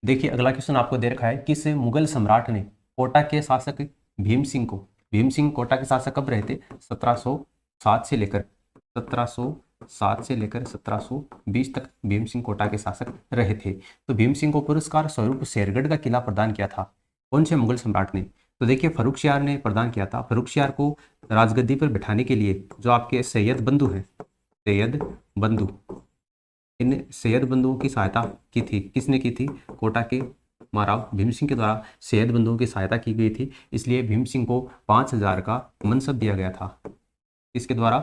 देखिए अगला क्वेश्चन आपको दे रखा है, किस मुगल सम्राट ने कोटा के शासक भीम सिंह कोटा के शासक कब रहे थे? 1707 से लेकर 1720 तक भीम सिंह कोटा के शासक रहे थे। तो भीम सिंह को पुरस्कार स्वरूप शेरगढ़ का किला प्रदान किया था कौन से मुगल सम्राट ने? तो देखिए फर्रुखशियार ने प्रदान किया था। फर्रुखशियार को राजगद्दी पर बिठाने के लिए जो आपके सैयद बंधु हैं, सैयद बंधु, इन सैयद बंधुओं की सहायता की थी। किसने की थी? कोटा के महाराव भीम सिंह के द्वारा सैयद बंधुओं की सहायता की गई थी। इसलिए भीम सिंह को 5000 का मनसब दिया गया था। किसके द्वारा?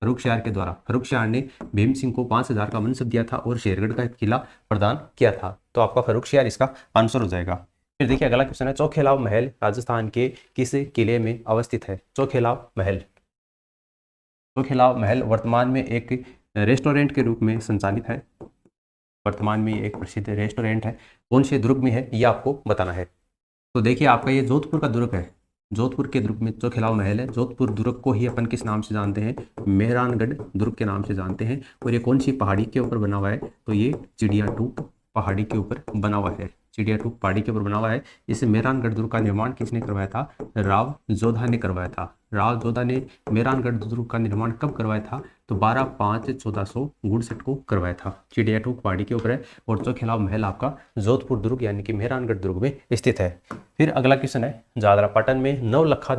फर्रुखशियार के द्वारा। फर्रुखशियार ने भीम सिंह को 5000 का मनसब दिया था और शेरगढ़ का किला प्रदान किया था। तो आपका फर्रुखशियार इसका आंसर हो जाएगा। फिर देखिए अगला क्वेश्चन है, चौखेलाव महल राजस्थान के किस किले में अवस्थित है? चौखेलाव महल। चौखेलाव महल वर्तमान में एक रेस्टोरेंट के रूप में संचालित है। वर्तमान में एक प्रसिद्ध रेस्टोरेंट है। कौन से दुर्ग में है ये आपको बताना है। तो देखिए आपका ये जोधपुर का दुर्ग है। जोधपुर के दुर्ग में चौखेलाव महल है। जोधपुर दुर्ग को ही अपन किस नाम से जानते हैं? मेहरानगढ़ दुर्ग के नाम से जानते हैं। और ये कौन सी पहाड़ी के ऊपर बना हुआ है? तो ये चिड़ियाटूप पहाड़ी के ऊपर बना हुआ है। चिड़ियाटूप पहाड़ी के ऊपर बना हुआ है। इस मेहरानगढ़ दुर्ग का निर्माण किसने करवाया था? राव जोधा ने करवाया था। राव जोधा ने मेहरानगढ़ दुर्ग का निर्माण कब करवाया था? तो 12/5/1469 को करवाया था। चिड़ियाटूप पहाड़ी के ऊपर है और चौखेलाव महल आपका जोधपुर दुर्ग यानी कि मेहरानगढ़ दुर्ग में स्थित है। फिर अगला क्वेश्चन है, जादरापाटन में नवलखा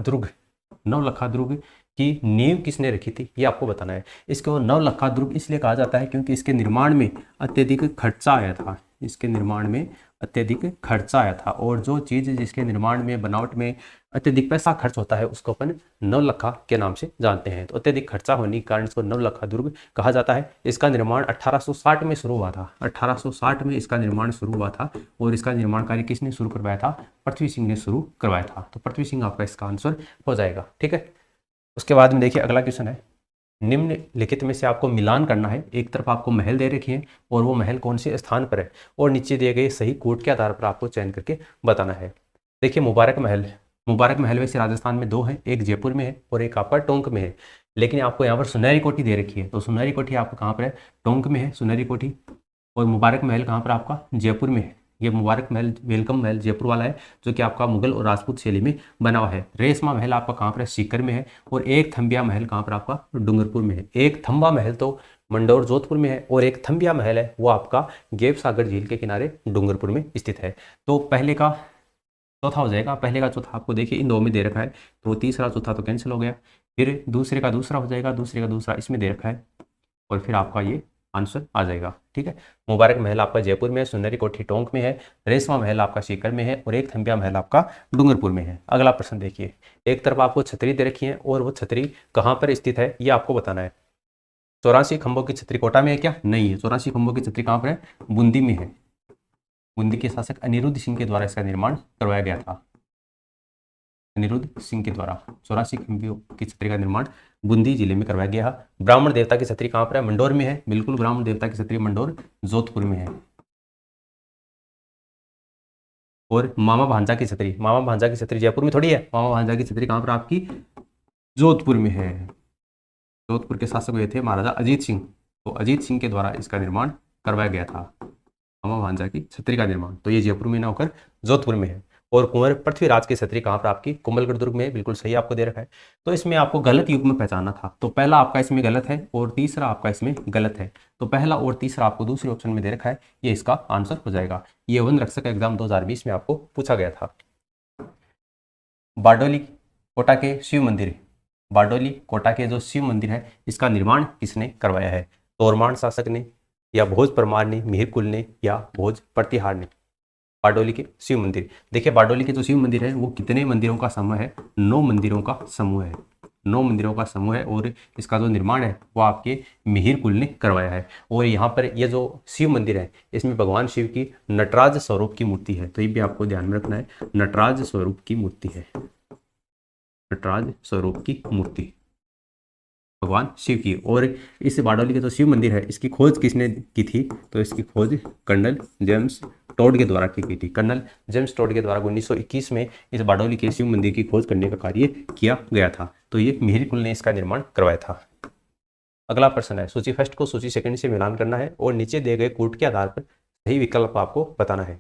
दुर्ग की नींव किसने रखी थी? ये आपको बताना है। इसको नवलखा दुर्ग इसलिए कहा जाता है क्योंकि इसके निर्माण में अत्यधिक खर्चा आया था। इसके निर्माण में अत्यधिक खर्चा आया था और जो चीज़ जिसके निर्माण में बनावट में अत्यधिक पैसा खर्च होता है उसको अपन नवलखा के नाम से जानते हैं। तो अत्यधिक खर्चा होने के कारण इसको नवलखा दुर्ग कहा जाता है। इसका निर्माण 1860 में शुरू हुआ था। 1860 में इसका निर्माण शुरू हुआ था और इसका निर्माण कार्य किसने शुरू करवाया था? पृथ्वी सिंह ने शुरू करवाया था। तो पृथ्वी सिंह आपका इसका आंसर हो जाएगा। ठीक है, उसके बाद में देखिए अगला क्वेश्चन है, निम्नलिखित में से आपको मिलान करना है। एक तरफ आपको महल दे रखे हैं और वो महल कौन से स्थान पर है और नीचे दिए गए सही कोड के आधार पर आपको चयन करके बताना है। देखिए मुबारक महल वैसे राजस्थान में दो हैं, एक जयपुर में है और एक आपका टोंक में है। लेकिन आपको यहाँ पर सुनहरी कोठी दे रखी है। तो सुनहरी कोठी आपको कहाँ पर है? टोंक में है सुनहरी कोठी। और मुबारक महल कहाँ पर आपका? जयपुर में है। ये मुबारक महल वेलकम महल जयपुर वाला है जो कि आपका मुगल और राजपूत शैली में बना हुआ है। रेशमा महल आपका कहाँ पर है? सीकर में है। और एक थंबिया महल कहाँ पर आपका? डूंगरपुर में है। एक थंबा महल तो मंडौर जोधपुर में है और एक थंबिया महल है वो आपका गेप सागर झील के किनारे डूंगरपुर में स्थित है। तो पहले का चौथा हो जाएगा। पहले का चौथा आपको देखिए इन दो में दे रखा है तो तीसरा चौथा तो कैंसिल हो गया। फिर दूसरे का दूसरा हो जाएगा, दूसरे का दूसरा इसमें दे रखा है और फिर आपका ये आंसर आ जाएगा। ठीक है, मुबारक महल आपका जयपुर में है, सुनहरी कोठी टोंक में है, रेशमा महल आपका सीकर में है और एक थंबिया महल आपका डूंगरपुर में है। अगला प्रश्न देखिए, एक तरफ आपको छतरी दे रखी है और वो छतरी कहाँ पर स्थित है ये आपको बताना है। 84 खंभों की छतरी कोटा में है क्या? नहीं है। 84 खंभों की छतरी कहाँ पर है? बूंदी में है। बूंदी के शासक अनिरुद्ध सिंह के द्वारा इसका निर्माण करवाया गया था। अनिरुद्ध सिंह के द्वारा 84 खंभों की छतरी का निर्माण बूंदी जिले में करवाया गया। ब्राह्मण देवता की छतरी कहाँ पर है? मंडौर में है। बिल्कुल, ब्राह्मण देवता की छतरी मंडौर जोधपुर में है। और मामा भांजा की छतरी जयपुर में थोड़ी है। मामा भांजा की छतरी कहाँ पर आपकी? जोधपुर में है। जोधपुर के शासक हुए थे महाराजा अजीत सिंह। तो अजीत सिंह के द्वारा इसका निर्माण करवाया गया था, मामा भांजा की छतरी का निर्माण। तो ये जयपुर में ना होकर जोधपुर में है। और कुंवर पृथ्वीराज की छतरी कहाँ पर आपकी? कुंभलगढ़ दुर्ग में। बिल्कुल सही आपको दे रखा है। तो इसमें आपको गलत युग में पहचानना था। तो पहला आपका इसमें गलत है और तीसरा आपका इसमें गलत है। तो पहला और तीसरा आपको दूसरे ऑप्शन में दे रखा है, ये इसका आंसर हो जाएगा। ये वन रक्षक एग्जाम 2020 में आपको पूछा गया था। बारडोली कोटा के शिव मंदिर, बारडोली कोटा के जो शिव मंदिर है इसका निर्माण किसने करवाया है? तोरमान शासक ने या भोज परमार ने, मिहिर कुल ने या भोज प्रतिहार ने? बारडोली के शिव मंदिर। देखिए बारडोली के जो शिव मंदिर है वो कितने मंदिरों का समूह है? 9 मंदिरों का समूह है। 9 मंदिरों का समूह है और इसका जो निर्माण है वो आपके मिहिर कुल ने करवाया है। और यहाँ पर ये जो शिव मंदिर है इसमें भगवान शिव की नटराज स्वरूप की मूर्ति है। तो ये भी आपको ध्यान में रखना है, नटराज स्वरूप की मूर्ति है। नटराज स्वरूप की मूर्ति भगवान शिव की। और इस बारडोली के जो शिव मंदिर है इसकी खोज किसने की थी? तो इसकी खोज कर्नल जेम्स टोड के द्वारा की गई थी। कर्नल जेम्स टोड के द्वारा 1921 में इस बारडोली के शिव मंदिर की खोज करने का कार्य किया गया था। तो ये मिहिर कुल ने इसका निर्माण करवाया था। अगला प्रश्न है, सूची फर्स्ट को सूची सेकंड से मिलान करना है और नीचे दिए गए कोड के आधार पर सही विकल्प आपको बताना है।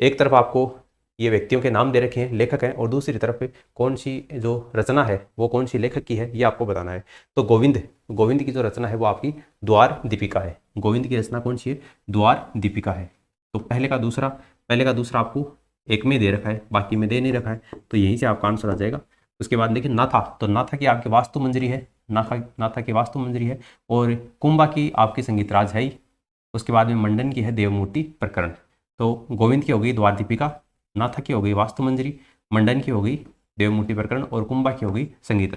एक तरफ आपको ये व्यक्तियों के नाम दे रखे हैं, लेखक हैं, और दूसरी तरफ कौन सी जो रचना है वो कौन सी लेखक की है ये आपको बताना है। तो गोविंद की जो रचना है वो आपकी द्वार दीपिका है। गोविंद की रचना कौन सी है? द्वार दीपिका है। तो पहले का दूसरा आपको एक में दे रखा है, बाकी में दे नहीं रखा है, तो यहीं से आपका आंसर आ जाएगा। उसके बाद देखिए नाथा, तो नाथा की आपकी वास्तु मंजरी है, नाथा की वास्तु मंजरी है, और कुंभा की आपकी संगीत राज है ही। उसके बाद में मंडन की है देवमूर्ति प्रकरण। तो गोविंद की हो गई द्वार दीपिका, नाथा की हो गई वास्तु मंजरी, मंडन की हो गई देवमूर्ति प्रकरण, और कुंभा की हो गई संगीत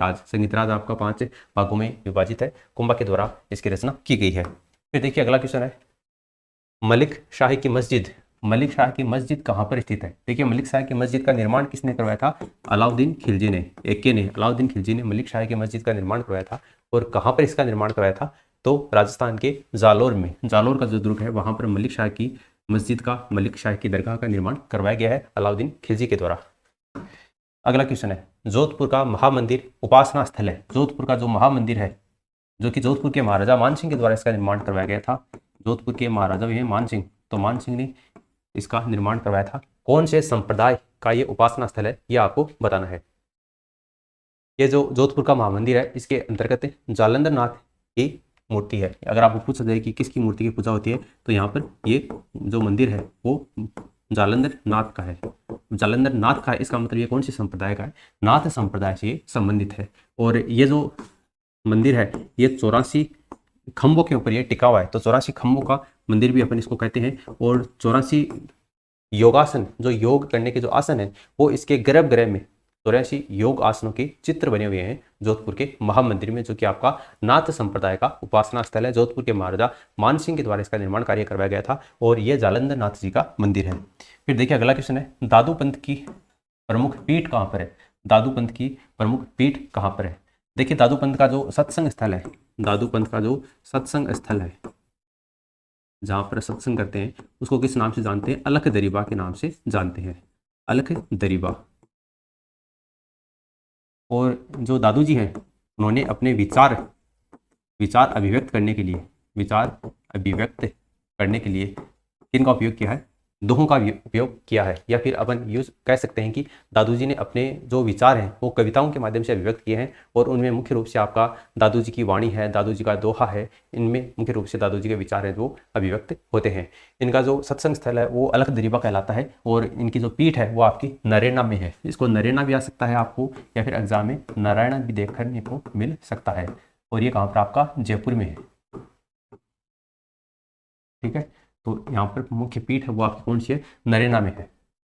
राज आपका 5 भागों में विभाजित है। कुंभा के द्वारा इसकी रचना की गई है। फिर देखिए अगला क्वेश्चन है, मलिक शाही की मस्जिद कहाँ पर स्थित है? देखिए मलिक शाही की मस्जिद का निर्माण किसने करवाया था? अलाउद्दीन खिलजी ने, अलाउद्दीन खिलजी ने मलिक शाही की मस्जिद का निर्माण करवाया था। और कहाँ पर इसका निर्माण करवाया था? तो राजस्थान के जालोर में, जालोर का जो दुर्ग है वहाँ पर मलिक शाह की मस्जिद का, मलिक शाह की दरगाह का निर्माण करवाया गया है अलाउद्दीन खिलजी के द्वारा। अगला क्वेश्चन है, जोधपुर का महामंदिर उपासना स्थल है। जोधपुर का जो महामंदिर है, जो कि जोधपुर के महाराजा मानसिंह के द्वारा इसका निर्माण करवाया गया था। जोधपुर के महाराजा भी हैं मानसिंह, तो मानसिंह ने इसका निर्माण करवाया था। कौन से संप्रदाय का ये उपासना स्थल है ये आपको बताना है। ये जो जोधपुर का महामंदिर है इसके अंतर्गत जालंधर नाथ की मूर्ति है। अगर आपको पूछा जाए कि किसकी मूर्ति की पूजा होती है, तो यहाँ पर ये जो मंदिर है वो जालंधर नाथ का है। जालंधर नाथ का है, इसका मतलब ये कौन सी संप्रदाय का है? नाथ संप्रदाय से संबंधित है। और ये जो मंदिर है ये 84 खंभों के ऊपर ये टिका हुआ है, तो 84 खंभों का मंदिर भी अपन इसको कहते हैं। और 84 योगासन, जो योग करने के जो आसन है वो इसके गर्भगृह में 84 योग आसनों के चित्र बने हुए हैं जोधपुर के महामंदिर में, जो कि आपका नाथ संप्रदाय का उपासना स्थल है। जोधपुर के महाराजा मानसिंह के द्वारा इसका निर्माण कार्य करवाया गया था, और यह जालंधर नाथ जी का मंदिर है। फिर देखिए अगला क्वेश्चन है, दादू पंथ की प्रमुख पीठ कहाँ पर है? दादू पंथ की प्रमुख पीठ कहाँ पर है? देखिए दादू पंथ का जो सत्संग स्थल है, दादू पंथ का जो सत्संग स्थल है जहाँ पर सत्संग करते हैं उसको किस नाम से जानते हैं? अलख दरीबा के नाम से जानते हैं, अलख दरीबा। और जो दादू जी हैं उन्होंने अपने विचार अभिव्यक्त करने के लिए किन का उपयोग किया है? दोहों का उपयोग किया है। या फिर अपन यूज कह सकते हैं कि दादू जी ने अपने जो विचार हैं वो कविताओं के माध्यम से अभिव्यक्त किए हैं, और उनमें मुख्य रूप से आपका दादू जी की वाणी है, दादू जी का दोहा है, इनमें मुख्य रूप से दादू जी के विचार हैं जो अभिव्यक्त होते हैं। इनका जो सत्संग स्थल है वो अलख दरीबा कहलाता है, और इनकी जो पीठ है वो आपकी नरेना में है। इसको नरेना भी आ सकता है आपको, या फिर एग्जाम में नारायणा भी देख करने को मिल सकता है। और ये कहाँ पर आपका? जयपुर में है। ठीक है, तो यहाँ पर मुख्य पीठ है वो आपकी कौन सी है? नरेना में है।